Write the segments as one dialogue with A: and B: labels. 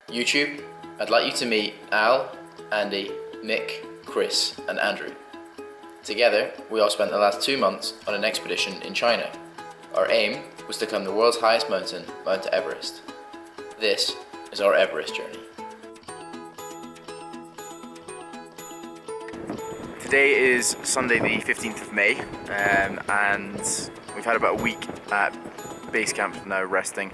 A: YouTube, I'd like you to meet Al, Andy, Mick, Chris and Andrew. Together, we all spent the last 2 months on an expedition in China. Our aim was to climb the world's highest mountain, Mount Everest. This is our Everest journey. Today is Sunday the 15th of May and we've had about a week at base camp now resting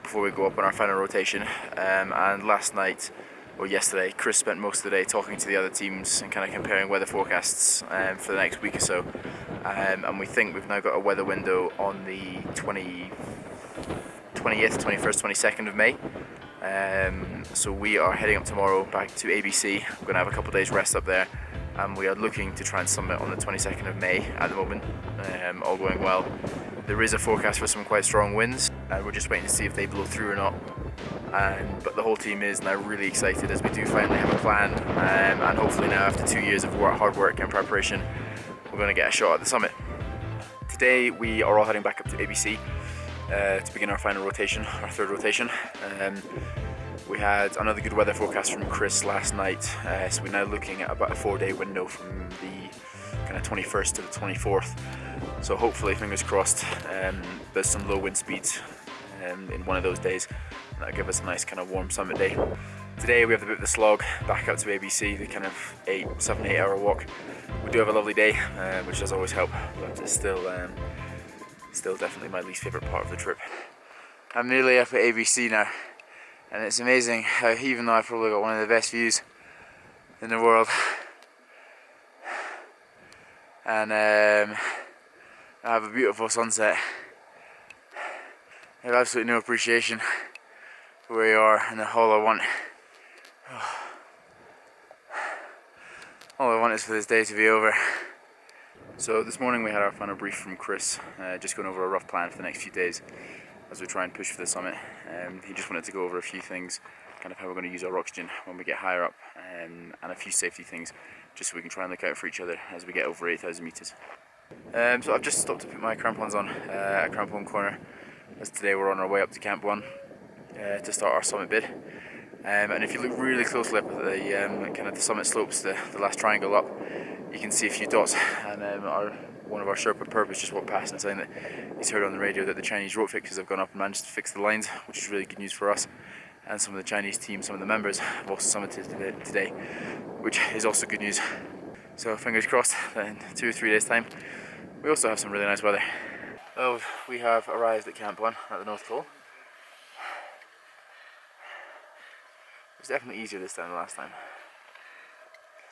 A: before we go up on our final rotation, and last night, or yesterday, Chris spent most of the day talking to the other teams and kind of comparing weather forecasts for the next week or so, and we think we've now got a weather window on the 20th, 21st, 22nd of May. So we are heading up tomorrow back to ABC. We're going to have a couple of days rest up there, and we are looking to try and summit on the 22nd of May at the moment, all going well. There is a forecast for some quite strong winds, and we're just waiting to see if they blow through or not. But the whole team is now really excited as we do finally have a plan, and hopefully now after 2 years of hard work and preparation, we're going to get a shot at the summit. Today we are all heading back up to ABC to begin our final rotation, our third rotation. We had another good weather forecast from Chris last night, so we're now looking at about a 4-day window from the kind of 21st to the 24th. So hopefully, fingers crossed, there's some low wind speeds in one of those days, and that'll give us a nice kind of warm summit day. Today we have a bit of the slog back up to ABC, the kind of 7-8 hour walk. We do have a lovely day, which does always help, but it's still definitely my least favourite part of the trip. I'm nearly up at ABC now, and it's amazing how, even though I've probably got one of the best views in the world, and I have a beautiful sunset, I have absolutely no appreciation for where you are, and all I want is for this day to be over. So this morning we had our final brief from Chris, just going over a rough plan for the next few days as we try and push for the summit. He just wanted to go over a few things, kind of how we're going to use our oxygen when we get higher up, and a few safety things, just so we can try and look out for each other as we get over 8,000 metres. So I've just stopped to put my crampons on at Crampon Corner, as today we're on our way up to Camp 1 to start our summit bid. And if you look really closely up at the kind of the summit slopes, the last triangle up, you can see a few dots, and one of our Sherpa Purpose just walked past and saying that he's heard on the radio that the Chinese rope fixers have gone up and managed to fix the lines, which is really good news for us. And some of the Chinese team, some of the members, have also summited today, which is also good news. So fingers crossed that in 2 or 3 days time we also have some really nice weather. Well, we have arrived at Camp 1 at the North Pole. It was definitely easier this time than last time.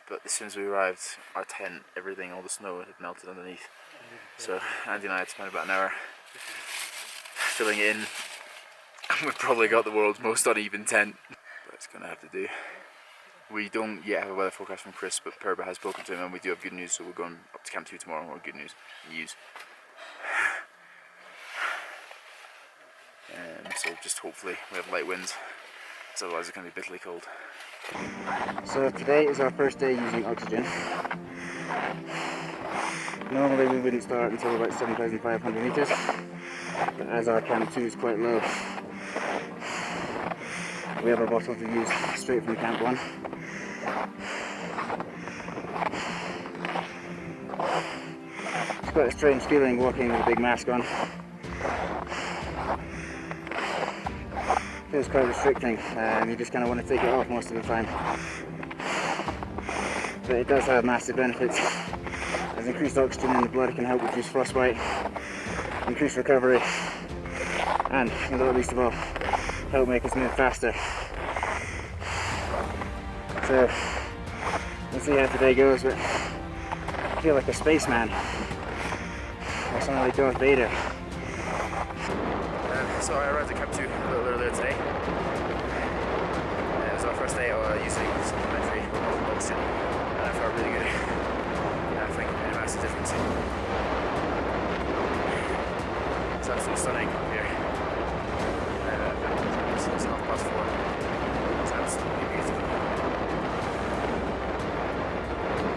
A: But as soon as we arrived, our tent, everything, all the snow had melted underneath. So Andy and I had spent about an hour filling it in. We've probably got the world's most uneven tent, but it's going to have to do. We don't yet have a weather forecast from Chris, but Perba has spoken to him and we do have good news, so we're going up to Camp 2 tomorrow, or good news. So just hopefully we have light winds, so otherwise it's going to be bitterly cold. So today is our first day using oxygen. Normally we wouldn't start until about 7,500 metres, but as our Camp 2 is quite low, we have our bottles to use straight from Camp 1. It's quite a strange feeling walking with a big mask on. Feels quite restricting, and you just kind of want to take it off most of the time. But it does have massive benefits, as increased oxygen in the blood can help reduce frostbite, increase recovery, and, not least of all, help make us move faster. So, we'll see how today goes, but I feel like a spaceman, or something like Darth Vader. So I arrived at Camp 2 a little earlier today. It was our first day using supplementary oxygen, and I felt really good. I think it made a massive difference. It's absolutely stunning up here. It's 4:30. It's absolutely beautiful.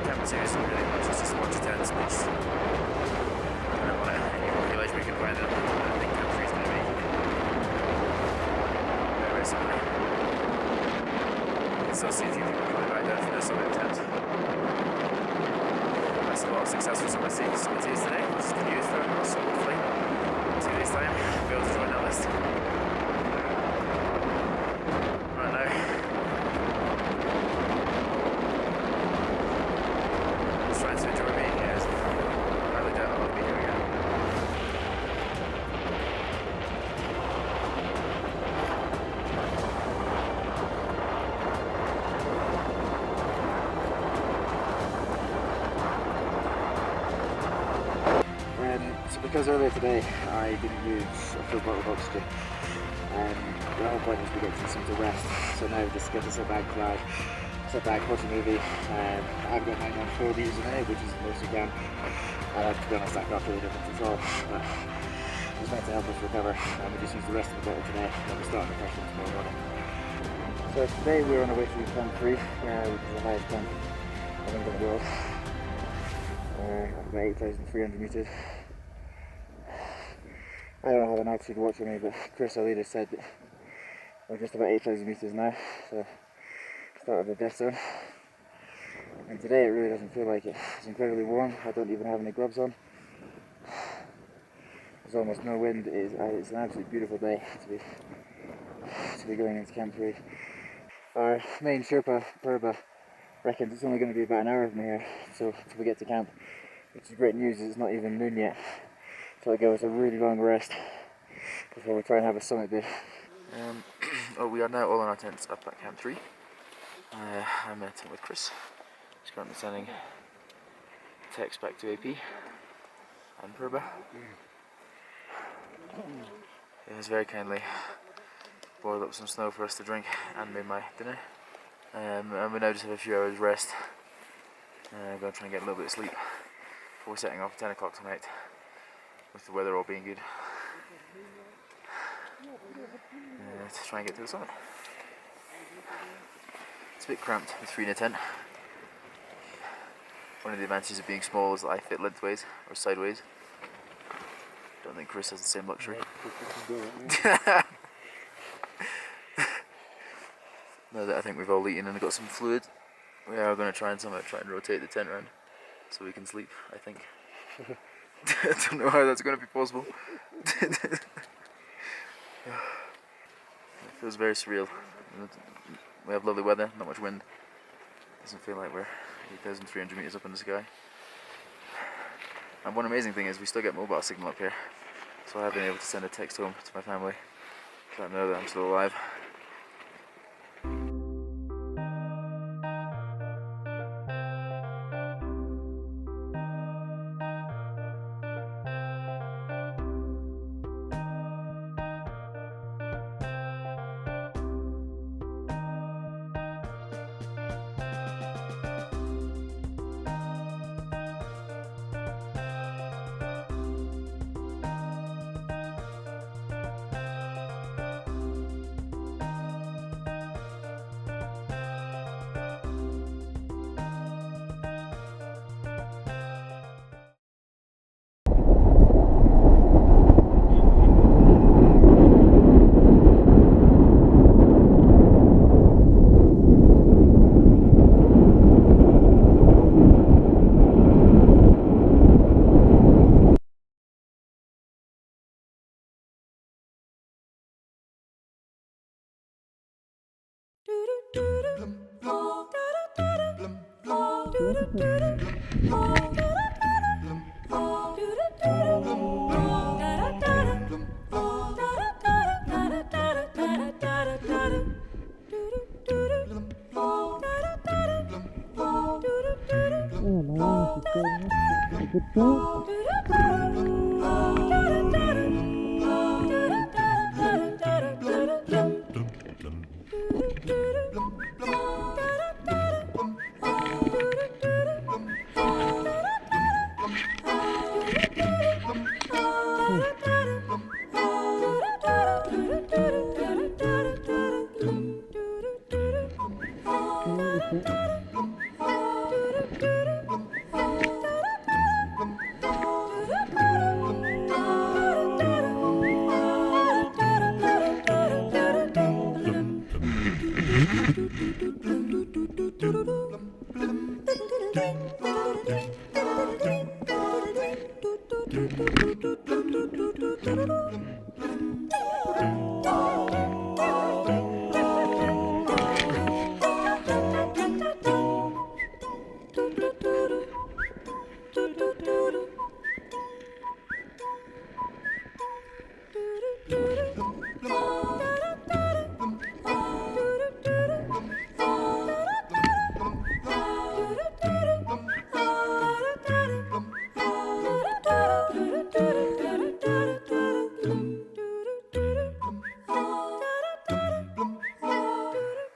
A: Camp 2 isn't really much, it's just 1 to 10 speeds. I don't want any more village we can find them. I think Camp 3 is going to be very similar. still see a few people coming back down from this summit tent. That's a lot of successful summiters today, which is good news for us, so hopefully 2 days time we'll be able to join that list. Right now, just trying to enjoy being here. I highly doubt I'll be here again.
B: So because earlier today I didn't use a full bottle of oxygen, the whole point is to get some to rest. So now we just get to sit back, watch a movie. I've got mine on 4 litres a day, which is the most you can. And to be honest, that can't really difference at all. But it's meant to help us recover, and we just use the rest of the bottle today, and then we start the pressure tomorrow morning. So today we're on our way to Camp 3, which is the highest camp I think in the world. About 8,300 metres. I don't have an altitude watch with me, but Chris, our leader, said that we're just about 8,000 metres now, so start of the death zone. And today it really doesn't feel like it. It's incredibly warm. I don't even have any gloves on. There's almost no wind. It's an absolutely beautiful day to be going into Camp 3. Our main Sherpa, Purba, reckons it's only going to be about an hour from here, so till we get to camp, which is great news. It's not even noon yet. So it'll give us a really long rest before we try and have a summit day.
A: We are now all in our tents up at Camp 3. I'm in a tent with Chris. He's currently sending text back to AP and Purba. He has very kindly boiled up some snow for us to drink and made my dinner. And we now just have a few hours rest. I'm going to try and get a little bit of sleep before setting off at 10 o'clock tonight, with the weather all being good, to try and get to the summit. It's a bit cramped with 3 in a tent. One of the advantages of being small is that I fit lengthways or sideways. Don't think Chris has the same luxury. Now that I think we've all eaten and got some fluid, we are going to try and rotate the tent around so we can sleep, I think. I don't know how that's going to be possible. It feels very surreal. We have lovely weather, not much wind. Doesn't feel like we're 8,300 metres up in the sky. And one amazing thing is we still get mobile signal up here. So I've been able to send a text home to my family to let them know that I'm still alive.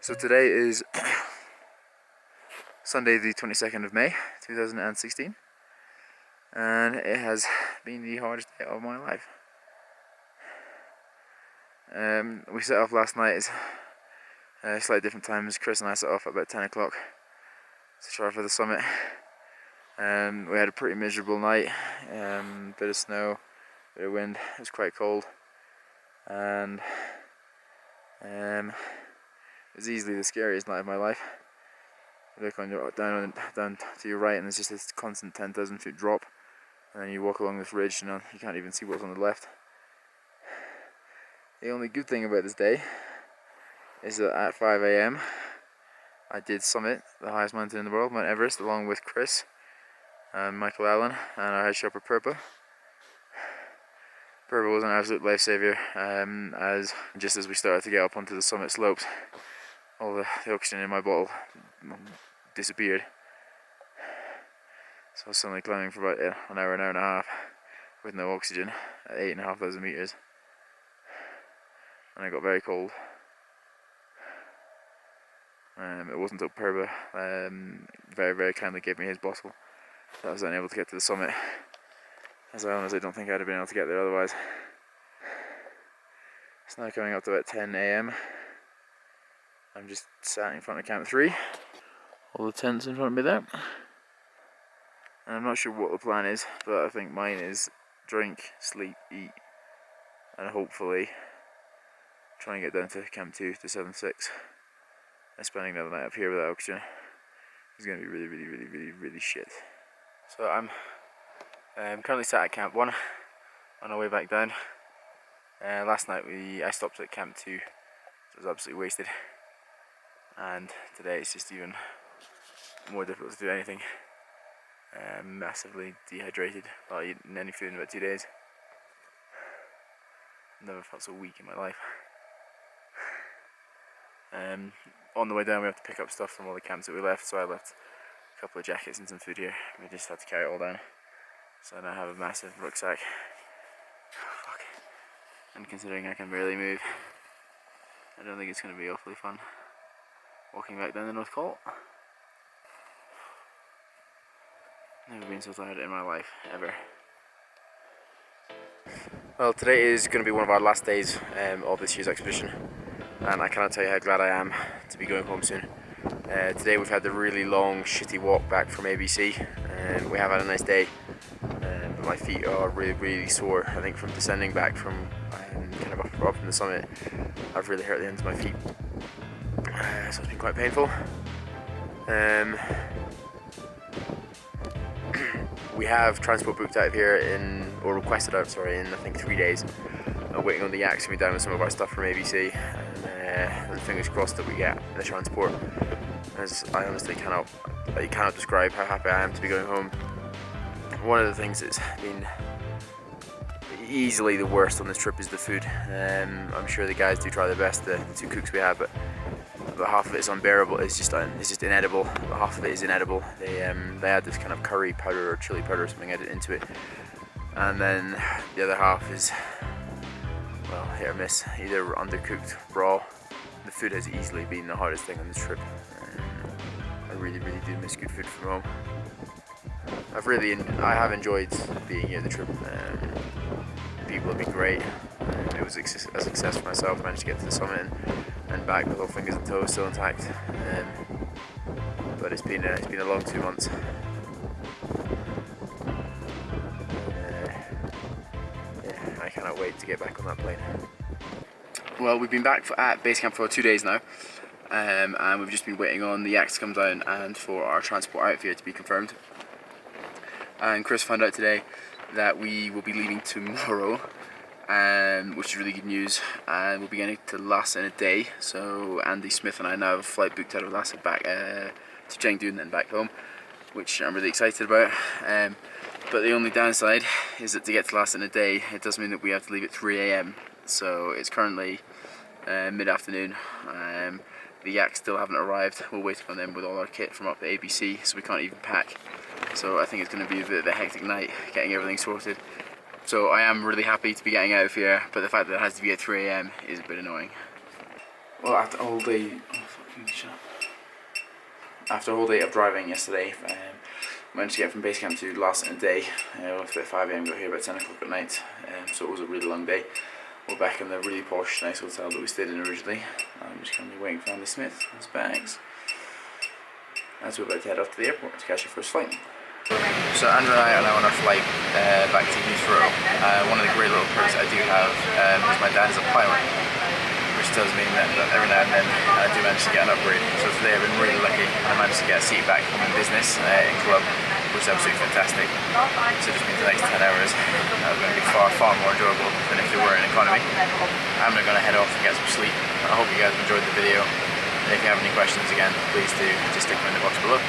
A: So today is Sunday the 22nd of May 2016, and it has been the hardest day of my life. We set off last night at slightly different times. Chris and I set off at about 10 o'clock to try for the summit. We had a pretty miserable night, bit of snow, bit of wind. It was quite cold, and it was easily the scariest night of my life. You look down to your right, and there's just this constant 10,000 foot drop, and then you walk along this ridge, and you can't even see what's on the left. The only good thing about this day is that at 5 AM I did summit the highest mountain in the world, Mount Everest, along with Chris and Michael Allen and our head shepherd Purpa. Purpa was an absolute lifesaver, as just as we started to get up onto the summit slopes, all the oxygen in my bottle disappeared. So I was suddenly climbing for about an hour and a half with no oxygen at 8,500 meters, and I got very cold. It wasn't until Purba very, very kindly gave me his bottle that I was then able to get to the summit, as I honestly don't think I'd have been able to get there otherwise. It's now coming up to about 10 AM. I'm just sat in front of Camp 3, all the tents in front of me there, and I'm not sure what the plan is, but I think mine is drink, sleep, eat, and hopefully try and get down to Camp 2 to 7-6. And spending another night up here without oxygen is going to be really shit. So I'm currently sat at Camp 1 on our way back down. Last night I stopped at Camp 2, so it was absolutely wasted. And today it's just even more difficult to do anything. Massively dehydrated, not eaten any food in about 2 days. Never felt so weak in my life. On the way down we have to pick up stuff from all the camps that we left, so I left a couple of jackets and some food here. We just had to carry it all down. So I now have a massive rucksack. Fuck. And considering I can barely move, I don't think it's going to be awfully fun walking back down the North Col. Never been so tired in my life, ever. Well, today is going to be one of our last days of this year's expedition, and I cannot tell you how glad I am to be going home soon. Today we've had the really long, shitty walk back from ABC, and we have had a nice day, but my feet are really sore. I think from descending back from kind of up from the summit, I've really hurt the ends of my feet, so it's been quite painful. We have transport booked out here or requested out, sorry, in I think 3 days. I'm waiting on the yaks to be down with some of our stuff from ABC, and fingers crossed that we get the transport, as I honestly cannot describe how happy I am to be going home. One of the things that's been easily the worst on this trip is the food. I'm sure the guys do try their best, the two cooks we have, but half of it is unbearable. It's just inedible. Half of it is inedible. They add this kind of curry powder or chili powder or something added into it, and then the other half is, well, hit or miss, either undercooked, raw. The food has easily been the hardest thing on this trip. I really do miss good food from home. I have enjoyed being here the trip. The people have been great. It was a success for myself. I managed to get to the summit and back with all fingers and toes still intact. But it's been a long 2 months. I cannot wait to get back on that plane. Well, we've been back at base camp for 2 days now, and we've just been waiting on the yaks to come down and for our transport out here to be confirmed. And Chris found out today that we will be leaving tomorrow, which is really good news, and we'll be getting to Lhasa in a day. So Andy Smith and I now have a flight booked out of Lhasa back to Chengdu and then back home, which I'm really excited about. But the only downside is that to get to Lhasa in a day, it does mean that we have to leave at 3 AM. So it's currently mid-afternoon. The yaks still haven't arrived. We're waiting on them with all our kit from up at ABC, so we can't even pack. So I think it's going to be a bit of a hectic night getting everything sorted. So I am really happy to be getting out of here, but the fact that it has to be at 3 AM is a bit annoying. Well, after a whole day, of driving yesterday, managed to get from base camp to Lhasa in a day. We left at 5 AM, got here about 10 o'clock at night, so it was a really long day. We're back in the really posh, nice hotel that we stayed in originally. I'm just currently waiting for Andy Smith and his bags. As we're about to head off to the airport to catch our first flight. So Andrew and I are now on our flight back to Heathrow. One of the great little perks I do have is my dad is a pilot, which does mean that every now and then I do manage to get an upgrade. So today I've been really lucky. I managed to get a seat back home in business in club, which is absolutely fantastic. So it just means the next 10 hours are going to be far more enjoyable than if they were in economy. I'm now going to head off and get some sleep. I hope you guys enjoyed the video. And if you have any questions again, please do just stick them in the box below.